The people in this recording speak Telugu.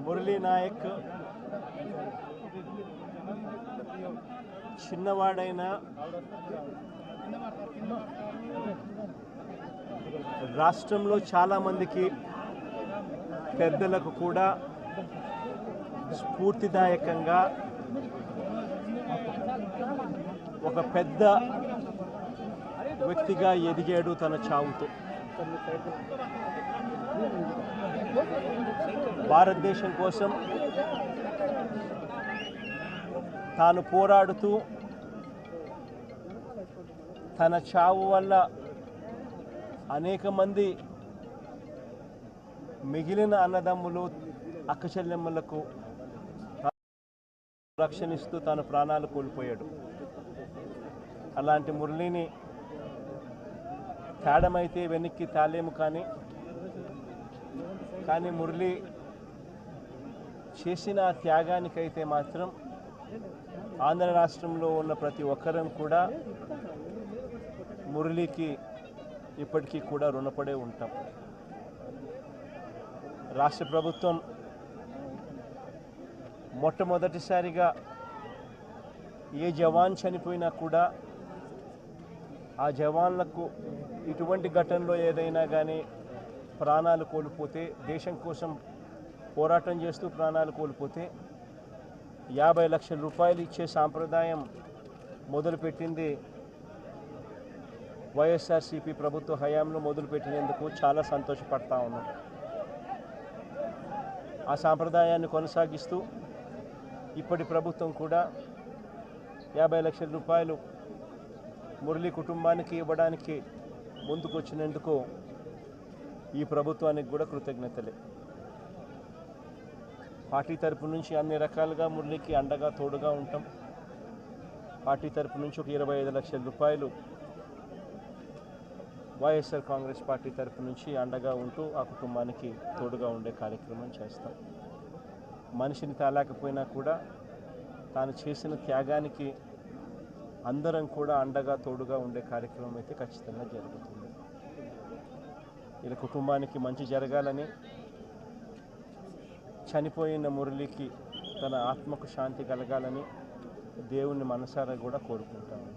మురళీ నాయక్ చిన్నవాడైన రాష్ట్రంలో చాలామందికి పెద్దలకు కూడా స్ఫూర్తిదాయకంగా ఒక పెద్ద వ్యక్తిగా ఎదిగాడు తన చావుతో. భారతదేశం కోసం తాను పోరాడుతూ తన చావు వల్ల అనేక మంది మిగిలిన అన్నదమ్ములు అక్కచెల్లెమ్మలకు రక్షణిస్తూ తన ప్రాణాలు కోల్పోయాడు. అలాంటి మురళిని తేడమైతే వెనక్కి తాలేము, కానీ మురళి చేసిన త్యాగానికైతే మాత్రం ఆంధ్ర రాష్ట్రంలో ఉన్న ప్రతి ఒక్కరం కూడా మురళికి ఇప్పటికీ కూడా రుణపడే ఉంటాం. రాష్ట్ర ప్రభుత్వం మొట్టమొదటిసారిగా ఏ జవాన్ చనిపోయినా కూడా ఆ జవాన్లకు ఇటువంటి ఘటనలో ఏదైనా కానీ ప్రాణాలు కోల్పోతే, దేశం కోసం పోరాటం చేస్తూ ప్రాణాలు కోల్పోతే 50 లక్షల రూపాయలు ఇచ్చే సాంప్రదాయం మొదలుపెట్టింది వైఎస్ఆర్సీపీ ప్రభుత్వ హయాంలో మొదలుపెట్టినందుకు చాలా సంతోషపడతా ఉన్నాం. ఆ సాంప్రదాయాన్ని కొనసాగిస్తూ ఇప్పటి ప్రభుత్వం కూడా 50 లక్షల రూపాయలు మురళి కుటుంబానికి ఇవ్వడానికి ముందుకొచ్చినందుకు ఈ ప్రభుత్వానికి కూడా కృతజ్ఞతలే. పార్టీ తరపు నుంచి అన్ని రకాలుగా మురళికి అండగా తోడుగా ఉంటాం. పార్టీ తరపు నుంచి ఒక 25 లక్షల రూపాయలు వైఎస్ఆర్ కాంగ్రెస్ పార్టీ తరపు నుంచి అండగా ఉంటూ ఆ కుటుంబానికి తోడుగా ఉండే కార్యక్రమం చేస్తాం. మనిషిని తాలేకపోయినా కూడా తాను చేసిన త్యాగానికి అందరం కూడా అండగా తోడుగా ఉండే కార్యక్రమం అయితే ఖచ్చితంగా జరుగుతుంది. ఇలా కుటుంబానికి మంచి జరగాలని, చనిపోయిన మురళికి తన ఆత్మకు శాంతి కలగాలని దేవుణ్ణి మనసారా కూడా కోరుకుంటాను.